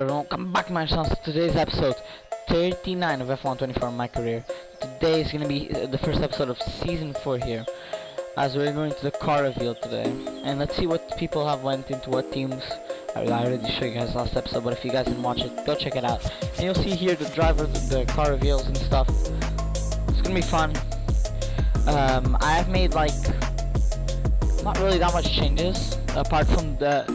Welcome back, my sons. Today's episode 39 of F124 My Career. Today is going to be the first episode of season 4 here, as we're going to the car reveal today. And let's see what people have went into what teams. I already showed you guys last episode, but if you guys didn't watch it, go check it out. And you'll see here the drivers, the car reveals and stuff. It's going to be fun. I have made like not really that much changes apart from this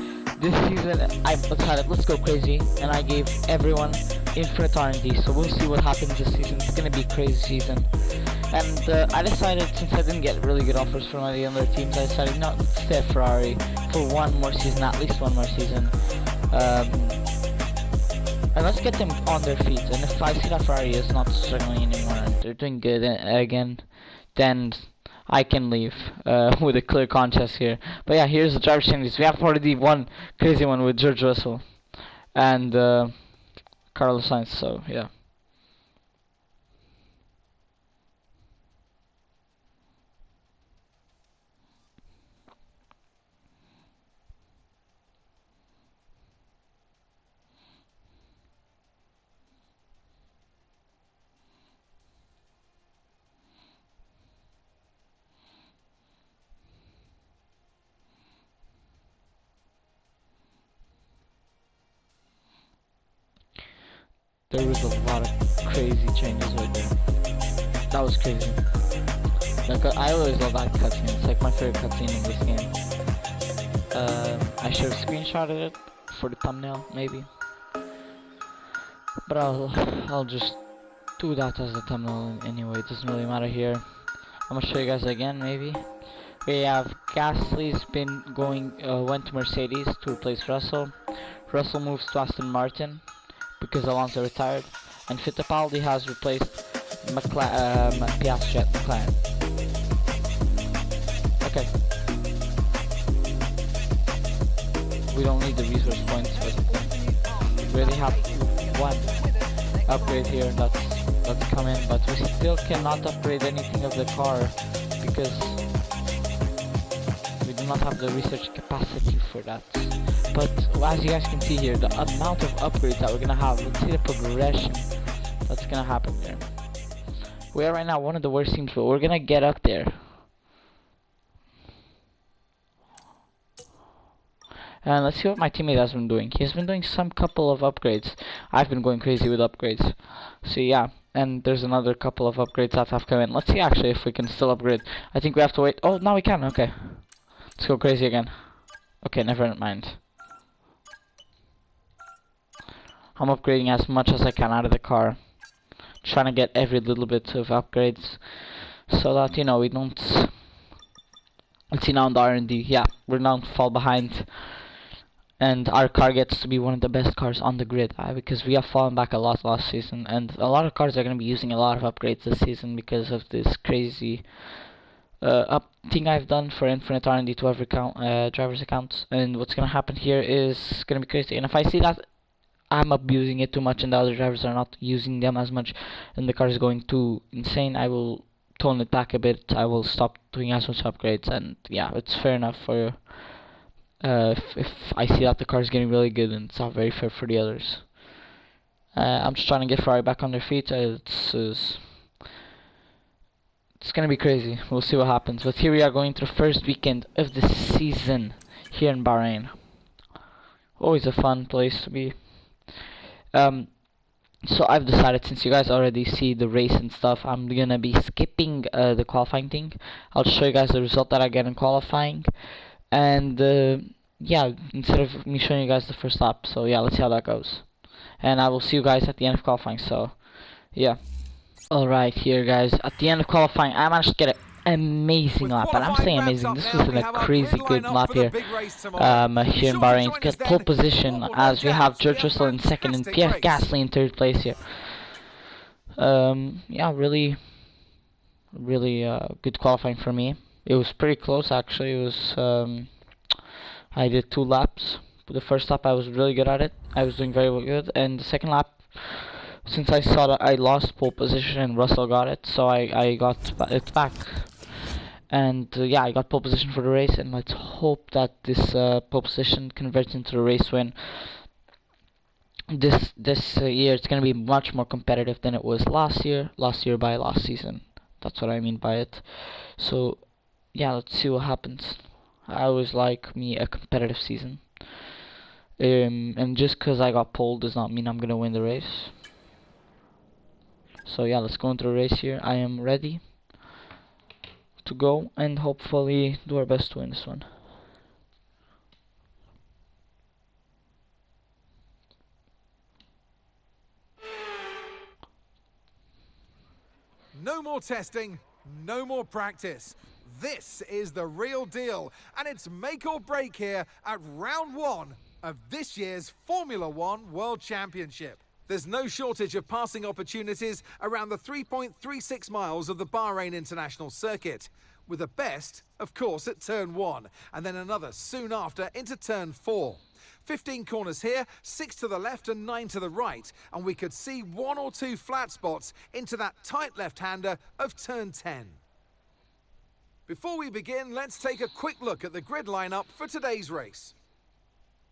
season. I decided let's go crazy, and I gave everyone infinite R&D, so we'll see what happens this season. It's gonna be a crazy season. And I decided, since I didn't get really good offers from the other teams, I decided no, let's stay at Ferrari for one more season, at least one more season. And let's get them on their feet. And if I see that Ferrari is not struggling anymore, they're doing good again, then I can leave with a clear conscience here. But yeah, here's the driver changes. We have already one crazy one with George Russell and Carlos Sainz, so yeah. There was a lot of crazy changes right there. That was crazy. Like, I always love that cutscene. It's like my favorite cutscene in this game. I should have screenshotted it for the thumbnail, maybe. But I'll just do that as the thumbnail anyway. It doesn't really matter here. I'm gonna show you guys again, maybe. We have Gasly's been went to Mercedes to replace Russell. Russell moves to Aston Martin because Alonso retired, and Fittipaldi has replaced Piastri at McLaren. Okay. We don't need the resource points, but we already have one upgrade here that's come in, but we still cannot upgrade anything of the car because we do not have the research capacity for that. But as you guys can see here, the amount of upgrades that we're gonna have, let's see the progression that's gonna happen there. We are right now one of the worst teams, but we're gonna get up there. And let's see what my teammate has been doing. He has been doing some couple of upgrades. I've been going crazy with upgrades. So yeah, and there's another couple of upgrades that have come in. Let's see actually if we can still upgrade. I think we have to wait. Oh, now we can. Okay. Let's go crazy again. Okay, never mind. I'm upgrading as much as I can out of the car. Trying to get every little bit of upgrades so that, you know, we don't... Let's see now in the R&D. Yeah, we're now fall behind. And our car gets to be one of the best cars on the grid because we have fallen back a lot last season. And a lot of cars are going to be using a lot of upgrades this season because of this crazy thing I've done for infinite R&D to every driver's accounts. And what's going to happen here is going to be crazy. And if I see that I'm abusing it too much and the other drivers are not using them as much and the car is going too insane, I will tone it back a bit. I will stop doing as much upgrades, and yeah, it's fair enough for if I see that the car is getting really good, and it's not very fair for the others. I'm just trying to get Ferrari back on their feet. It's gonna be crazy. We'll see what happens. But here we are going to the first weekend of the season here in Bahrain. Always a fun place to be. So I've decided, since you guys already see the race and stuff, I'm gonna be skipping the qualifying thing. I'll show you guys the result that I get in qualifying, and yeah, instead of me showing you guys the first lap. So yeah, let's see how that goes, and I will see you guys at the end of qualifying. So yeah, alright, here guys, at the end of qualifying I managed to get an amazing lap, and I'm saying amazing, this was a crazy good lap here here in Bahrain to get pole position, as we have George Russell in second and Pierre Gasly in third place here. Yeah, really good qualifying for me. It was pretty close actually. It was I did 2 laps. The first lap I was really good at it. I was doing very good, and the second lap, since I saw that I lost pole position and Russell got it, so I got it back. And yeah, I got pole position for the race, and let's hope that this pole position converts into a race win. this year it's gonna be much more competitive than it was last year. By last season. That's what I mean by it. So yeah, let's see what happens. I always like me a competitive season. And just because I got pulled does not mean I'm gonna win the race. So yeah, let's go into the race here. I am ready to go and hopefully do our best to win this one. No more testing, no more practice. This is the real deal, and it's make or break here at round 1 of this year's Formula One World Championship. There's no shortage of passing opportunities around the 3.36 miles of the Bahrain International Circuit, with the best, of course, at turn 1, and then another soon after into turn 4. 15 corners here, 6 to the left and 9 to the right, and we could see 1 or 2 flat spots into that tight left-hander of turn 10. Before we begin, let's take a quick look at the grid lineup for today's race.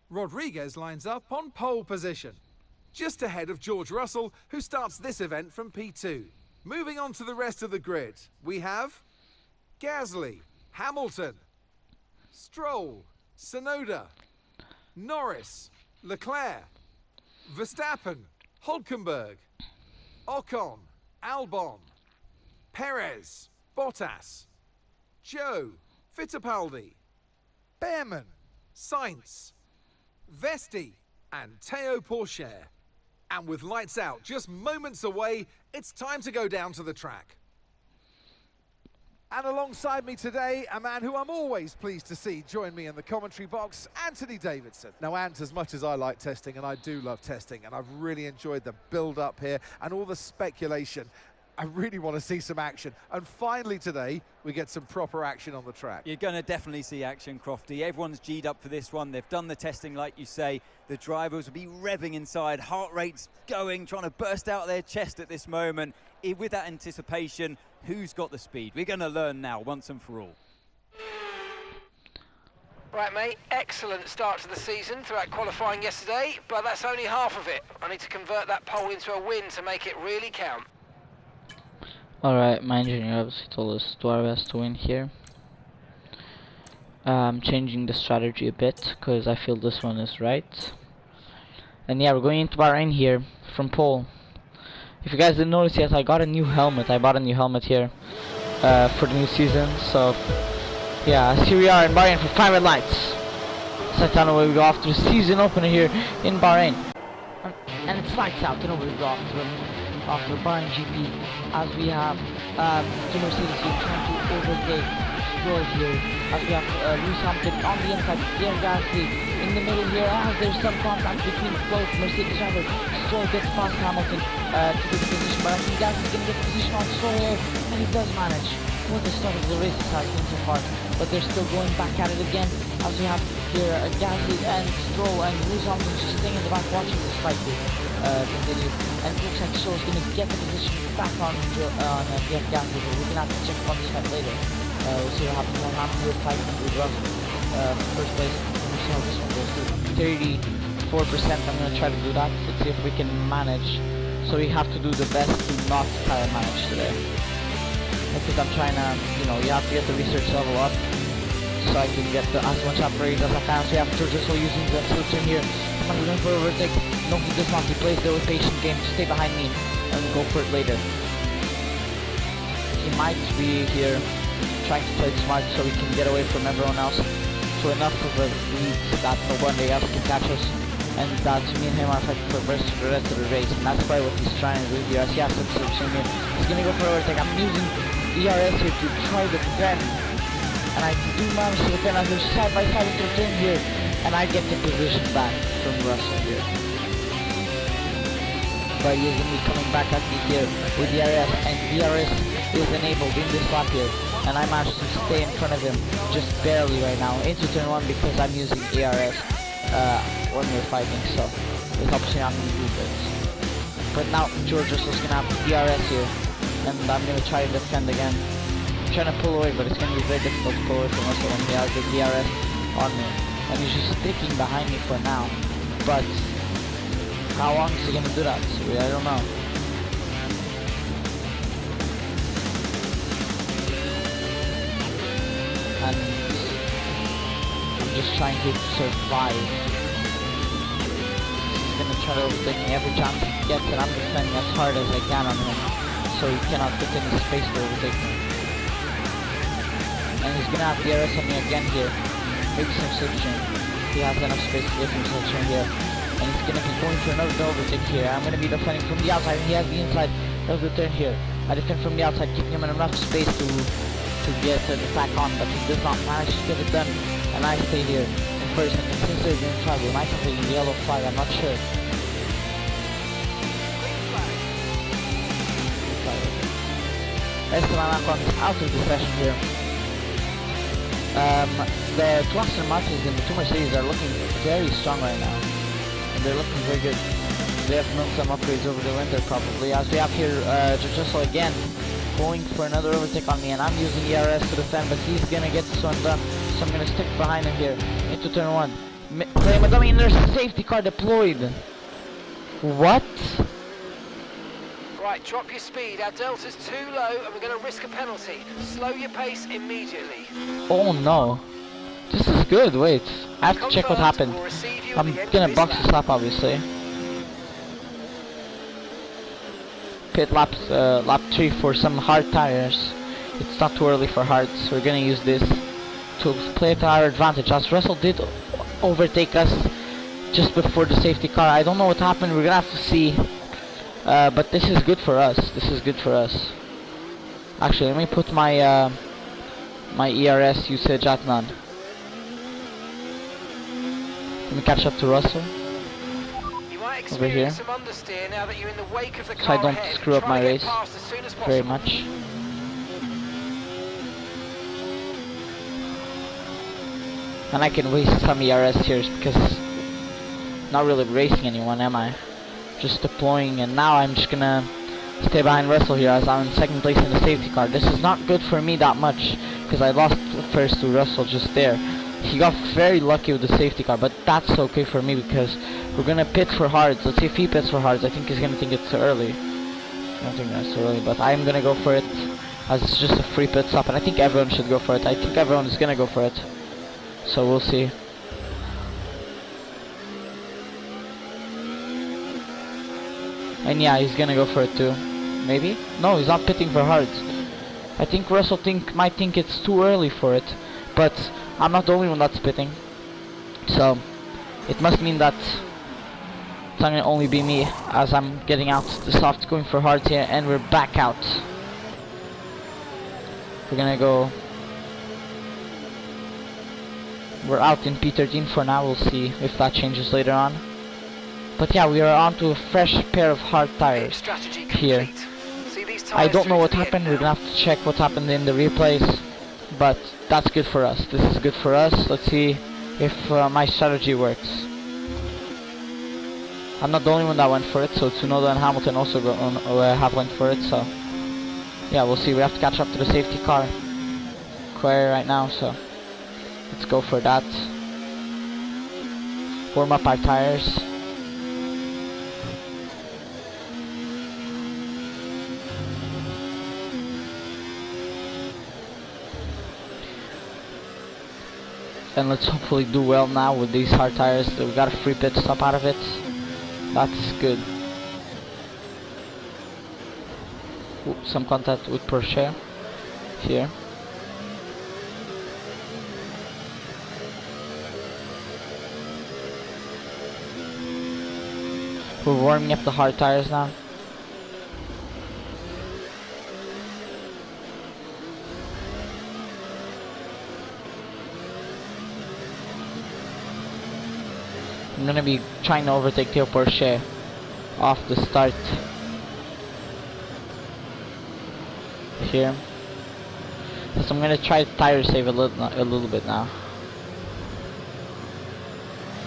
Rodriguez lines up on pole position, just ahead of George Russell, who starts this event from P2. Moving on to the rest of the grid, we have Gasly, Hamilton, Stroll, Tsunoda, Norris, Leclerc, Verstappen, Hülkenberg, Ocon, Albon, Perez, Bottas, Joe, Fittipaldi, Behrman, Sainz, Vesti, and Théo Pourchaire. And with lights out just moments away, it's time to go down to the track. And alongside me today, a man who I'm always pleased to see join me in the commentary box, Anthony Davidson. Now, Ant, as much as I like testing, and I do love testing, and I've really enjoyed the build-up here and all the speculation, I really want to see some action. And finally today, we get some proper action on the track. You're going to definitely see action, Crofty. Everyone's G'd up for this one. They've done the testing, like you say. The drivers will be revving inside, heart rates going, trying to burst out their chest at this moment. With that anticipation, who's got the speed? We're going to learn now, once and for all. Right, mate, excellent start to the season throughout qualifying yesterday, but that's only half of it. I need to convert that pole into a win to make it really count. Alright, my engineer obviously told us to do our best to win here. I'm changing the strategy a bit because I feel this one is right. And yeah, we're going into Bahrain here from pole. If you guys didn't notice yet, I got a new helmet. I bought a new helmet here for the new season. So yeah, here we are in Bahrain for 5 red lights. Set down away we go after the season opener here in Bahrain. And it's lights out, and away we go after Bahrain GP, as we have the Mercedes here trying to overtake Stroll here, as we have Lewis Hamilton on the inside, Pierre Gasly in the middle here, as there's some contact between both Mercedes drivers. Stroll gets past Hamilton to get the position, but I think Gasly's going to get the position on Stroll here, and he does manage. What the start of the race has been so far, but they're still going back at it again, as we have here Gasly and Stroll and Lewis Hamilton just staying in the back watching this fight continue. And it looks like Stroll's going to get the position back on Pierre Gasly, but we're going to have to check on this fight later. We'll see what happens on Hamilton with fighting with Russell. First place, we'll see how this one goes to 34%. I'm going to try to do that. Let's see if we can manage. So we have to do the best to not tire manage today. Because I'm trying to, you know, you have to get the research level up so I can get as much upgrades as I can. So we have George Russell using the switch in here. Come on, we're going for overtake. No, he does not. He plays the patient game to stay behind me and go for it later. He might be here trying to play it smart so we can get away from everyone else. So enough of a lead that nobody else can catch us. And that me and him are fighting for the rest of the race. And that's probably what he's trying to do here. As he has some switch in here. He's going to go for overtake. I'm using ERS here to try the defend, and I do manage to defend as they're side by side into the turn here, and I get the position back from Russell here. But he is going to be coming back at me here with ERS, and ERS is enabled in this lap here, and I managed to stay in front of him just barely right now into turn 1 because I'm using ERS when we're fighting, so it helps me out in do this. But now George Russell's going to have ERS here, and I'm going to try to defend again. I'm trying to pull away, but it's going to be very difficult to pull away from Russell when he has the DRS on me. And he's just sticking behind me for now. But How long is he gonna do that? So I don't know. And I'm just trying to survive. He's gonna try to overtake me every chance he gets, and I'm defending as hard as I can on him, so he cannot get in the space to overtake me. And he's gonna have DRS on me again here. Maybe some switching. He has enough space to get some switching here. And he's gonna be going for another overtake here. I'm gonna be defending from the outside, and he has the inside of the turn here. I defend from the outside, keeping him in enough space to get an attack on, but he does not manage to get it done. And I stay here in first, and since they're going to try, we might have a yellow flag, I'm not sure. Esteban Ocon is out of the session here. The two Aston Martins and the two Mercedes are looking very strong right now. And they're looking very good. They have known some upgrades over the winter probably. As we have here George Russell again going for another overtake on me, and I'm using ERS to defend, but he's gonna get this one done. So I'm gonna stick behind him here into turn 1. Play him a dummy, and there's a safety car deployed. What? Right, drop your speed. Our delta's too low and we're going to risk a penalty. Slow your pace immediately. Oh no. This is good, wait. I have to check what happened. We'll receive you at I'm the end gonna of this box lap. this lap obviously. Pit lap 3 for some hard tires. It's not too early for hards. We're gonna use this to play to our advantage, as Russell did overtake us just before the safety car. I don't know what happened, we're gonna have to see. But this is good for us. This is good for us. Actually, let me put my my ERS usage at none. Let me catch up to Russell. You might Over here. experience some understeer now that you're in the wake of the So I car don't ahead. screw up Try my to get race past as soon as very possible. much. And I can waste some ERS here because not really racing anyone, am I? Just deploying, and now I'm just gonna stay behind Russell here as I'm in second place in the safety car. This is not good for me that much because I lost first to Russell just there. He got very lucky with the safety car, but that's okay for me because we're gonna pit for hards. Let's see if he pits for hards. I think he's gonna think it's too early. I don't think that's too early, but I'm gonna go for it as it's just a free pit stop, and I think everyone should go for it. I think everyone is gonna go for it. So we'll see. And yeah, he's gonna go for it too. Maybe? No, he's not pitting for hards. I think Russell might think it's too early for it, but I'm not the only one that's pitting. So it must mean that it's not gonna only be me, as I'm getting out the soft, going for hards here, and we're back out. We're gonna go. We're out in P13 for now. We'll see if that changes later on. But yeah, we are on to a fresh pair of hard tires Strategy here. complete. See these I tyres don't know through what to the happened. end We're gonna now. have to check what happened in the replays, but that's good for us. This is good for us. Let's see if my strategy works. I'm not the only one that went for it, so Tsunoda and Hamilton also have went for it. So yeah, we'll see. We have to catch up to the safety car query right now, so let's go for that. Warm up our tires. And let's hopefully do well now with these hard tires. We got a free pit stop out of it. That's good. Ooh, some contact with Porsche here. We're warming up the hard tires now. I'm gonna be trying to overtake Theo Porsche off the start here. So I'm gonna try to tire save a little bit now.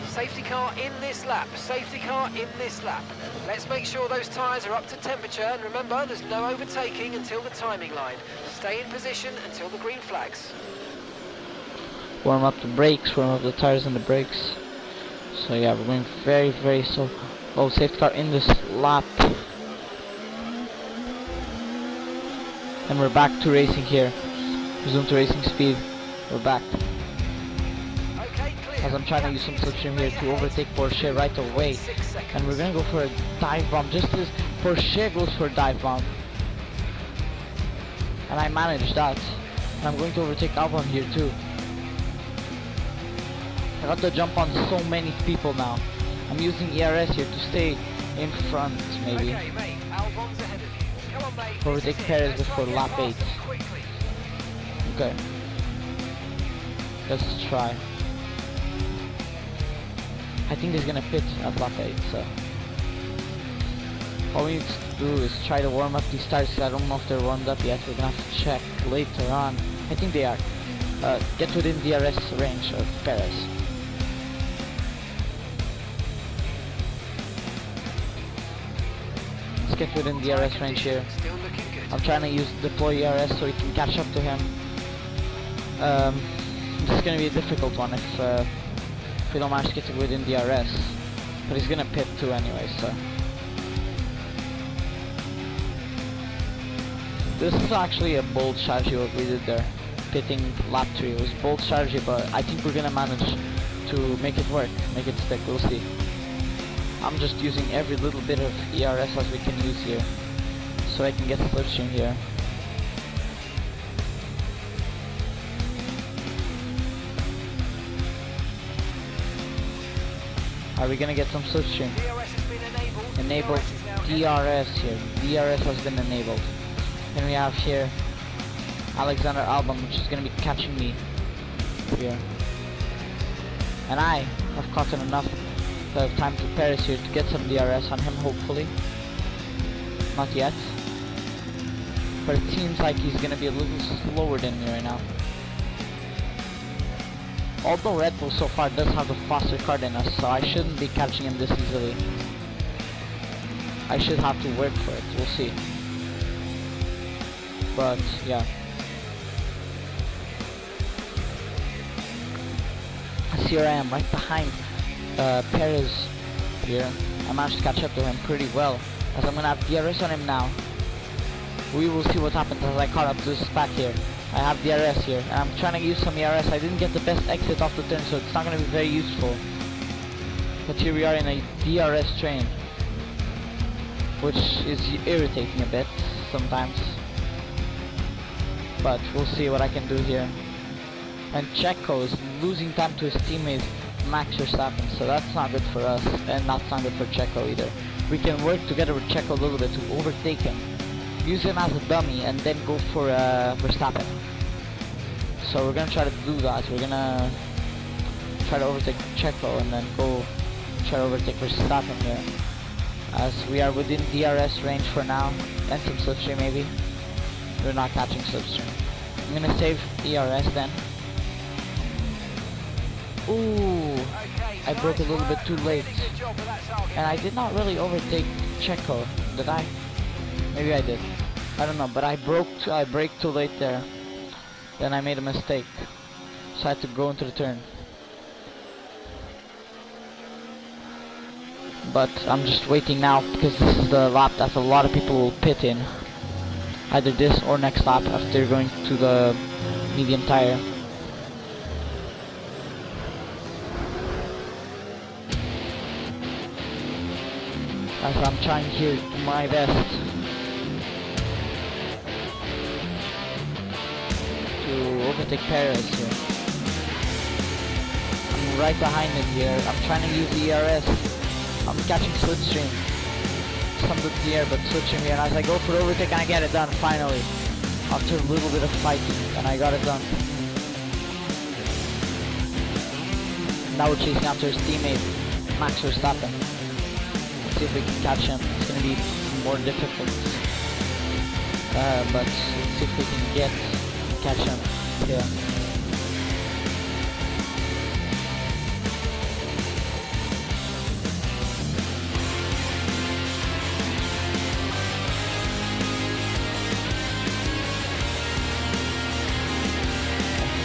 Safety car in this lap. Safety car in this lap. Let's make sure those tyres are up to temperature, and remember, there's no overtaking until the timing line. Stay in position until the green flags. Warm up the brakes, warm up the tires and the brakes. So yeah, we're going very slow. Oh, safety car in this lap. And we're back to racing here. Resume to racing speed. We're back. Okay, clear. As I'm trying to use some slipstream here to overtake Porsche right away. 6 seconds. And we're gonna go for a dive bomb just as Porsche goes for a dive bomb. And I managed that. And I'm going to overtake Albon here too. I got to jump on so many people now. I'm using ERS here to stay in front maybe. Okay, mate, Albon's ahead of you. Come on, mate. Overtake this is Perez it. before Let's lap rock it 8. fast and quickly. Okay. Let's try. I think he's gonna pit at lap 8, so all we need to do is try to warm up these tires. I don't know if they're warmed up yet. We're gonna have to check later on. I think they are. Get within DRS range of Perez. Let's get within DRS range here. Still looking good. I'm trying to use deploy ERS so we can catch up to him. This is gonna be a difficult one if we don't manage to get within DRS. But he's gonna pit too anyway, so. This is actually a bold strategy what we did there. Pitting lap 3. It was bold strategy, but I think we're gonna manage to make it work, make it stick, we'll see. I'm just using every little bit of ERS as we can use here, so I can get slipstream here. Are we gonna get some slipstream? DRS has been enabled. Enable DRS is now DRS here. DRS has been enabled. Then we have here Alexander Albon, which is gonna be catching me here. And I have caught enough time to Perez here to get some DRS on him, hopefully. Not yet. But it seems like he's gonna be a little slower than me right now. Although Red Bull so far does have a faster car than us, so I shouldn't be catching him this easily. I should have to work for it, we'll see. But, yeah. Here I am, right behind Perez here. I managed to catch up to him pretty well, as I'm gonna have DRS on him now. We will see what happens as I caught up to this back here. I have DRS here, and I'm trying to use some ERS. I didn't get the best exit off the turn, so it's not gonna be very useful. But here we are in a DRS train, which is irritating a bit sometimes. But we'll see what I can do here. And Checo is losing time to his teammate Max Verstappen, so that's not good for us, and that's not good for Checo either. We can work together with Checo a little bit to overtake him, use him as a dummy, and then go for Verstappen. So we're gonna try to do that. We're gonna try to overtake Checo and then go try to overtake Verstappen here, as we are within DRS range for now, and some slipstream maybe. We're not catching slipstream. I'm gonna save ERS then. Ooh, I broke a little bit too late, and I did not really overtake Checo, did I? Maybe I did. I don't know, but I braked too late there. Then I made a mistake, so I had to go into the turn. But I'm just waiting now because this is the lap that a lot of people will pit in. Either this or next lap after going to the medium tire. As I'm trying here to do my best to overtake Perez here. I'm right behind him here. I'm trying to use ERS. I'm catching slipstream. Some good here, but switching here. And as I go for overtake, and I get it done finally. After a little bit of fighting, and I got it done. Now we're chasing after his teammate, Max Verstappen. See if we can catch him. It's going to be more difficult, but let's see if we can catch him here.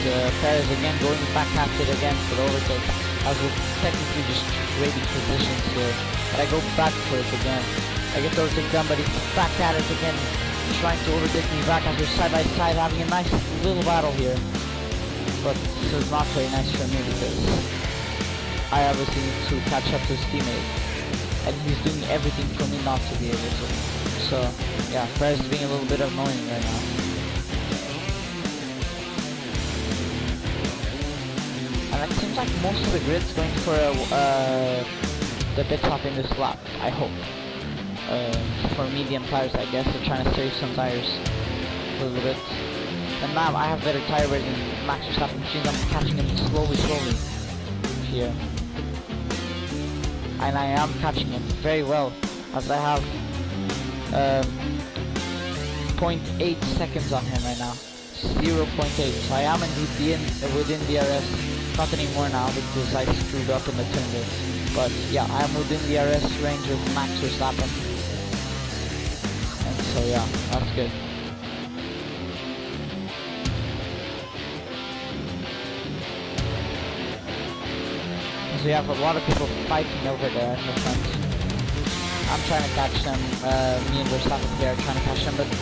And Perez again going back at it again for the overtake. as we're technically just trading positions here. But I go back for it again. I get to overtake them, but he's back at it again, trying to overtake me back as we're side by side, having a nice little battle here. But this is not very nice for me because I obviously need to catch up to his teammate, and he's doing everything for me not to be able to. So yeah, Perez is being a little bit annoying right now. And it seems like most of the grid's going for the pit stop in this lap, I hope. For medium tires, I guess. They're trying to save some tires a little bit. And now I have better tire wear than Max Verstappen, which means I'm catching him slowly here. And I am catching him very well, as I have 0.8 seconds on him right now. 0.8. So I am indeed within DRS. Not anymore now because I screwed up in the turn there. But yeah, I am within the DRS range of Max Verstappen. And so yeah, that's good. So you have a lot of people fighting over there in the front. I'm trying to catch them, me and Verstappen here are trying to catch them, but it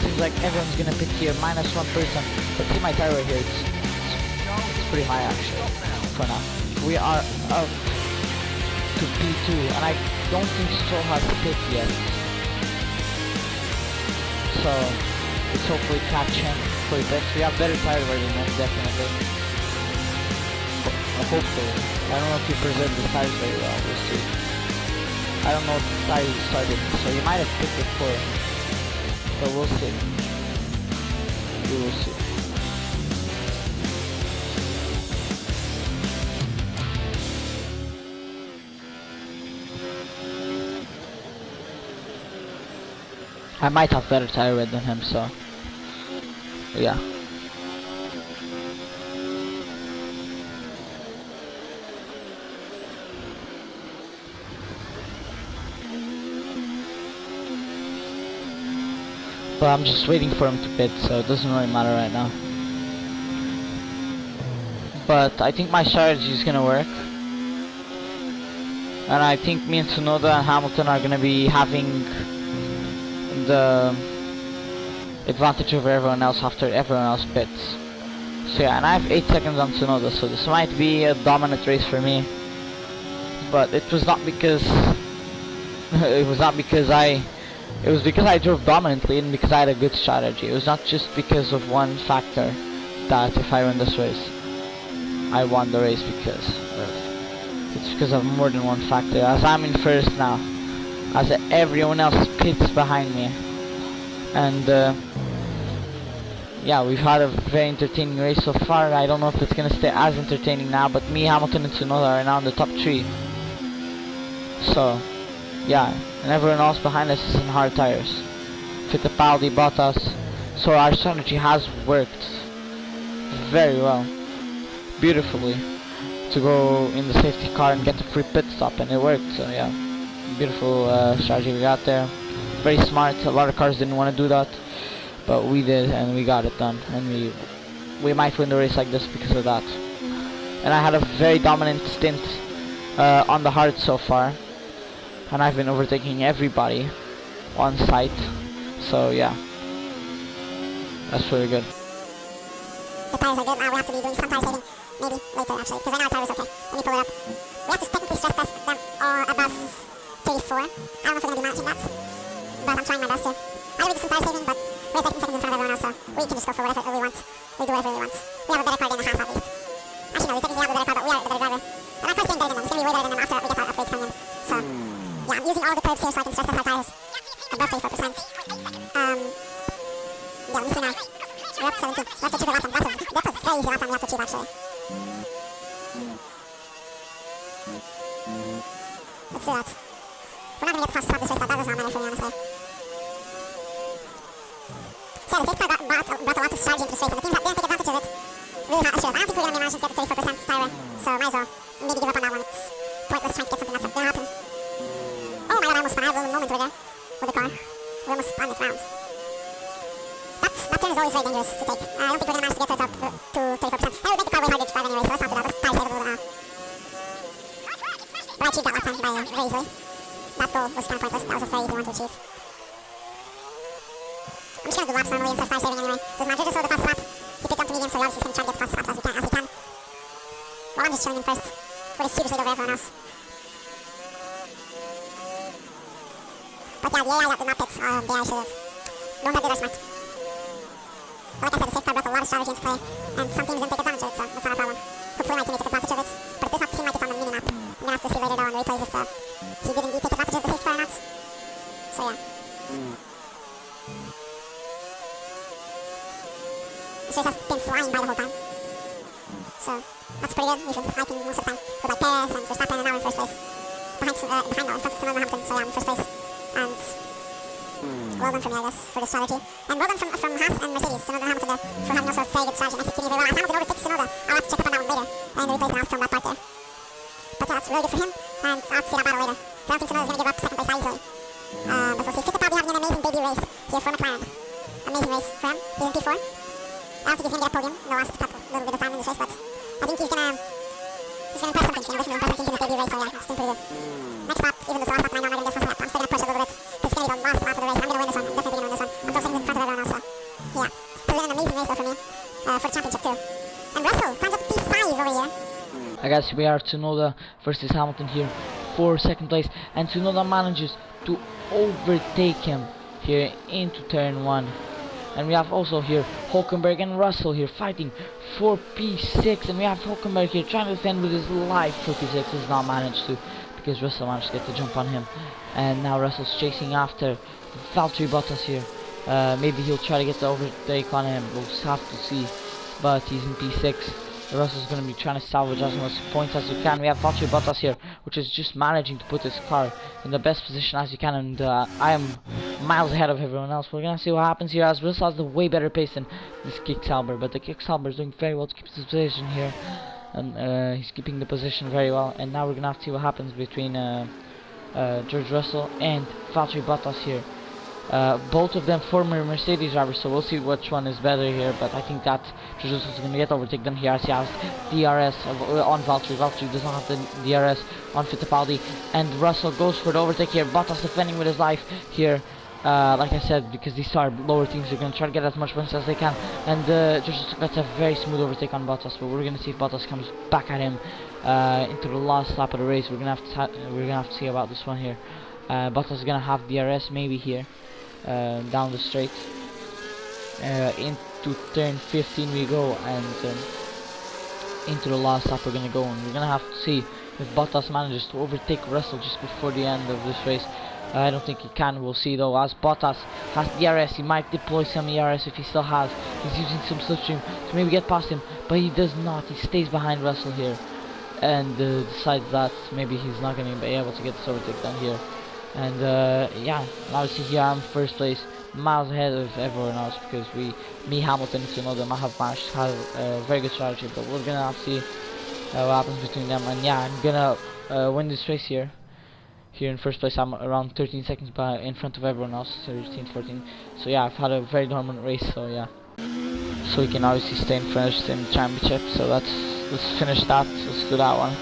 seems like everyone's gonna pick here, minus one person. But see my tire right here, it's pretty high actually, for now. We are up to P2, and I don't think Stroll has pit yet. So, let's hopefully catch him for the best. We have better tire wear than him, definitely. Hopefully. I don't know if he preserved the tires very well, we'll see. I don't know if the tires he started, so he might have picked before. But we'll see. We will see. I might have better tire wear than him, so yeah. But I'm just waiting for him to pit, so it doesn't really matter right now. But I think my strategy is gonna work. And I think me and Tsunoda and Hamilton are gonna be having the advantage over everyone else after everyone else pits. So yeah, and I have 8 seconds on Tsunoda, so this might be a dominant race for me. But it was not because it was because I drove dominantly and because I had a good strategy. It was not just because of one factor that if I win this race, I won the race because of. It's because of more than one factor. As I'm in first now, as everyone else pits behind me, and yeah, we've had a very entertaining race so far. I don't know if it's gonna stay as entertaining now, but me, Hamilton, and Tsunoda are now in the top 3. So yeah, and everyone else behind us is in hard tires. Fittipaldi, Bottas. So our strategy has worked very well, beautifully, to go in the safety car and get the free pit stop, and it worked. So yeah, beautiful strategy we got there. Very smart. A lot of cars didn't want to do that, but we did, and we got it done. And we might win the race like this because of that. And I had a very dominant stint on the hard so far, and I've been overtaking everybody on site. So yeah, that's really good. The tires are good. We have to be doing some tire saving, maybe later actually, because right now our tire is okay. Let me pull it up. We have to technically stress test them all above 34. I don't know if we're going to be managing that, but I'm trying my best to. I already did some tire saving, but we're 13 seconds in front of everyone else, so we can just go for whatever we want. We do whatever we want. We have a better car than a half at least. Actually no, we technically have a better car, but we are the better driver. And our car's getting better than them. It's going to be way better than them after we get our upgrades from them. So yeah, I'm using all the curbs here so I can stress test our tires above 34%. Yeah, let me see now. We're up 17. Let's achieve a lap time. That's a very easy lap time we have to achieve actually. Let's do that. We're not going to get the fastest lap this race, but that does not matter for me honestly. So yeah, the safety car brought a lot of strategy into this race, and the teams that didn't take advantage of it really had a shove. I don't think we're going to be managing to get the 34% tire wear, so might as well maybe give up on that one. It's pointless trying to get something that's going to happen. Oh my god, I almost spun. I had a little moment over there with the car. We almost spun it round. That turn is always very dangerous to take. I don't think we're going to manage to get to the top to 34%. I would make the car way harder to drive anyway, so let's not do that. Let's tire save a little bit now. But I achieved that last time very easily. That goal was kind of pointless. That was a very easy one to achieve. I'm just going to do laps normally instead of fire saving anyway. Doesn't matter, just hold the fastest lap. He picked up to medium, so obviously he's going to try to get the fastest laps as he can. Well, I'm just chilling in first. With a huge lead over everyone else. But yeah, the AI that did not pick the AI should have. No one that did are smart. But like I said, the safe car brought a lot of strategy into play, and some teams didn't take advantage of it, so that's not a problem. Hopefully my teammate took advantage of it, but it does not seem like it's on the mini-map. I'm gonna have to see later though on replays if he did indeed take advantage of the safe car or not. So yeah. This race has been flying by the whole time. So, that's pretty good. We've been hiking most of the time with like Perez and Verstappen, and now we're in first place. Behind no, in front of Tsunoda and Hamilton, so yeah, I'm in first place. And well done from me, I guess, for the strategy. And well done from Haas and Mercedes, Tsunoda and Hamilton there, for having also a very good strategy and executing very well. As Hamilton overtakes Tsunoda, I'll have to check up on that one later, and the replays and I'll film that part there. But yeah, that's really good for him, and I'll see that battle later. So I don't think Tsunoda's going to give up second place that easily. But we'll see. Fittipaldi having an amazing debut race here for McLaren. Amazing race for him. He's in P4. I don't think he's going to get a podium in the last little bit of time in this race, but I think he's going to impress some things. He's going to impress some things in his debut race, so yeah, it's doing pretty good. Next lap, even though it's the last lap and I know I'm not going to get first lap, I'm still going to push a little bit. It's going to be the last lap of the race. I'm going to win this one. I'm definitely going to win this one. I'm still sitting in front of everyone else, so yeah. So it's been an amazing race though for me, for the championship too. And Russell climbs up to P5 over here. I guess we are Tsunoda versus Hamilton here for second place, and Tsunoda manages to overtake him here into turn 1. And we have also here Hulkenberg and Russell here fighting for P6, and we have Hulkenberg here trying to defend with his life for P6. Has not managed to, because Russell managed to get the jump on him, and now Russell's chasing after Valtteri Bottas here. Maybe he'll try to get the overtake on him, we'll have to see, but he's in P6. Russell's going to be trying to salvage as much points as he can. We have Valtteri Bottas here, which is just managing to put his car in the best position as he can, and I am miles ahead of everyone else. We're going to see what happens here, as Russell has the way better pace than this Kick-Sauber, but the Kick-Sauber is doing very well to keep his position here, and he's keeping the position very well. And now we're going to have to see what happens between George Russell and Valtteri Bottas here. Both of them former Mercedes drivers, so we'll see which one is better here, but I think that George Russell is going to get overtaken here as he has DRS on Valtteri. Valtteri does not have the DRS on Fittipaldi, and Russell goes for the overtake here. Bottas defending with his life here, like I said, because these are lower teams, they're going to try to get as much points as they can, and George Russell gets a very smooth overtake on Bottas, but we're going to see if Bottas comes back at him into the last lap of the race. We're going to have to see about this one here. Bottas is going to have DRS maybe here. Down the straight into turn 15 we go, and into the last lap we're gonna go, and we're gonna have to see if Bottas manages to overtake Russell just before the end of this race. I don't think he can. We'll see though, as Bottas has DRS. He might deploy some ERS if he still has. He's using some slipstream to maybe get past him, but he does not. He stays behind Russell here, and decides that maybe he's not going to be able to get this overtake done here. And yeah, obviously here I'm first place, miles ahead of everyone else, because me, Hamilton, and Tsunoda might have managed to have a very good strategy, but we're gonna have to see what happens between them. And yeah, I'm gonna win this race here. Here in first place, I'm around 13 seconds in front of everyone else, 13, 14. So yeah, I've had a very dominant race. So yeah, so we can obviously stay in first in the championship. So let's finish that. Let's do that one.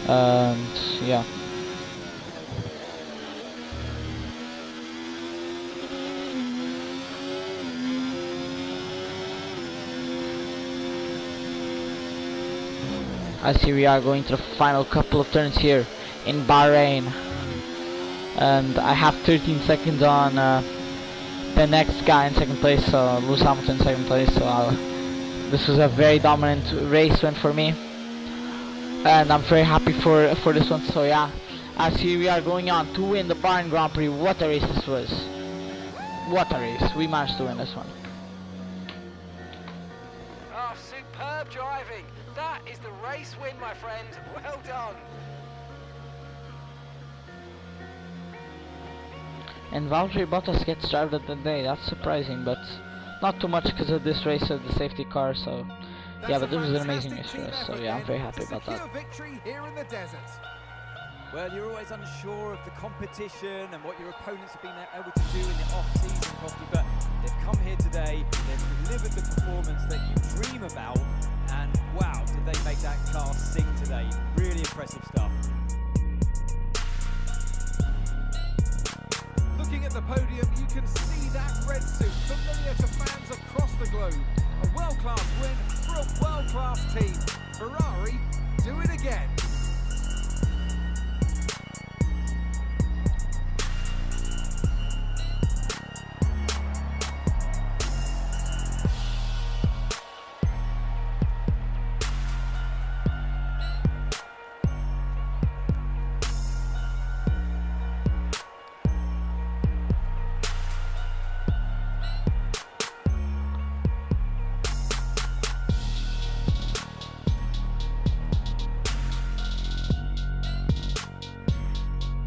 And yeah. As here we are going to the final couple of turns here in Bahrain, and I have 13 seconds on the next guy in second place, so Lewis Hamilton in second place. So this was a very dominant race win for me, and I'm very happy for this one. So yeah, as here we are going on to win the Bahrain Grand Prix. What a race this was! What a race! We managed to win this one. Oh, superb driving! That is the race win, my friend. Well done. And Valtteri Bottas gets driver of the day. That's surprising, but not too much because of this race of the safety car. So yeah, but this was an amazing race for us. So yeah, I'm very happy about that. Victory here in the desert. Well, you're always unsure of the competition and what your opponents have been able to do in the off-season, Crofty, but they've come here today, they've delivered the performance that you dream about, and wow, did they make that car sing today. Really impressive stuff. the podium, you can see that red suit familiar to fans across the globe. A world-class win for a world-class team. Ferrari, do it again.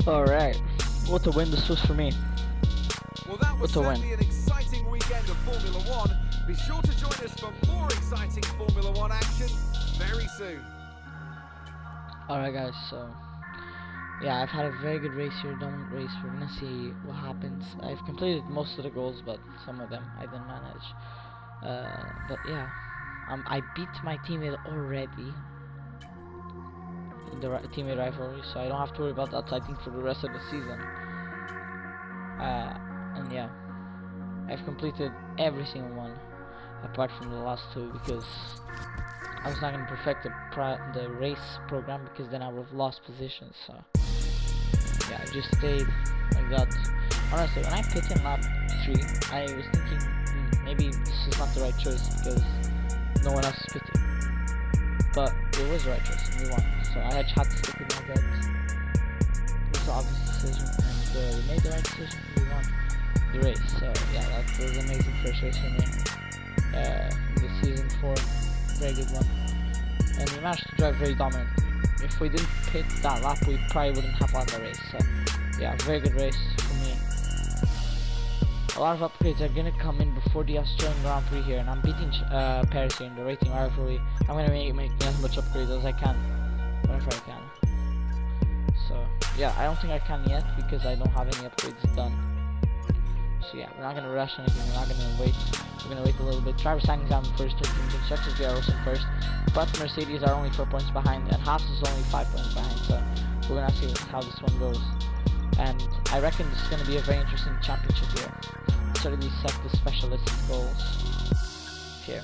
Alright, what a win this was for me. Well, that was What a win. certainly an exciting weekend of Formula One. Be sure to join us for more exciting Formula One action very soon. Alright guys, so yeah, I've had a very good race here, dominant race. We're gonna see what happens. I've completed most of the goals, but some of them I didn't manage. But yeah, I beat my teammate already in the teammate rivalry, so I don't have to worry about that, I think, for the rest of the season. And yeah, I've completed every single one apart from the last two, because I was not going to perfect the race program, because then I would have lost positions. So yeah, I just stayed like that. Honestly, when I pit in lap 3, I was thinking maybe this is not the right choice because no one else is pitting, but it was the right choice and we won. So I had to stick with my gut. It was an obvious decision, and we made the right decision. We won the race. So yeah, that was an amazing first race for me in the season 4. Very good one, and we managed to drive very dominantly. If we didn't pit that lap, we probably wouldn't have won the race. So yeah, very good race for me. A lot of upgrades are gonna come in before the Australian Grand Prix here, and I'm beating Paris here in the rating rivalry. I'm gonna make as much upgrades as I can, whenever I can. So yeah, I don't think I can yet because I don't have any upgrades done. So yeah, we're not gonna rush anything. We're not gonna wait. We're gonna wait a little bit. Travis Sainz in first, constructors we are also first, but Mercedes are only 4 points behind, and Haas is only 5 points behind. So we're gonna see how this one goes, and I reckon this is gonna be a very interesting championship here. Certainly set the specialist goals here.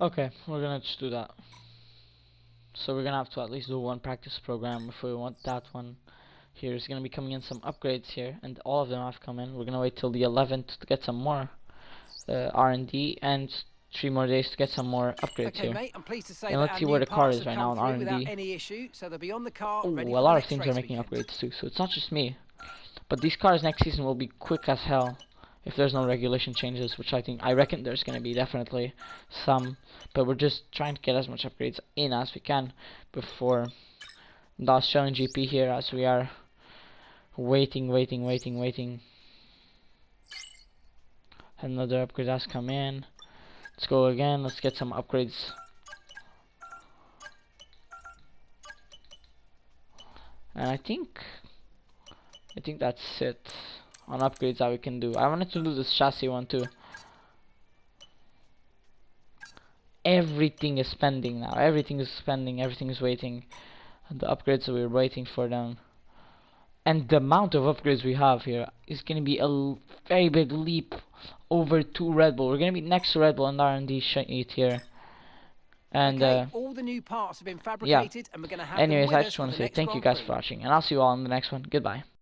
Okay, we're gonna just do that. So we're gonna have to at least do one practice program if we want that one. Here is gonna be coming in some upgrades here, and all of them have come in. We're gonna wait till the 11th to get some more R&D, and 3 more days to get some more upgrades Okay, here. mate, I'm pleased to say And that let's see our where new the car parts is have right now come on through without R&D. any issue, so they'll be on the car Ooh, ready a for lot the of next teams are race making weekend. upgrades too, so it's not just me. But these cars next season will be quick as hell if there's no regulation changes, which I reckon there's gonna be definitely some. But we're just trying to get as much upgrades in as we can before the Australian GP here, as we are waiting. Another upgrade has come in. Let's go again. Let's get some upgrades. And I think that's it on upgrades that we can do. I wanted to do this chassis one too. Everything is spending now. Everything is spending. Everything is waiting. The upgrades that we're waiting for them. And the amount of upgrades we have here is going to be a very big leap over to Red Bull. We're going to be next to Red Bull and R&D sheet here. And Okay, all the new parts have been fabricated, and we're going to have them anyways, with I us just for want to the say next thank you Grand guys Prix. for watching, and I'll see you all in the next one. Goodbye.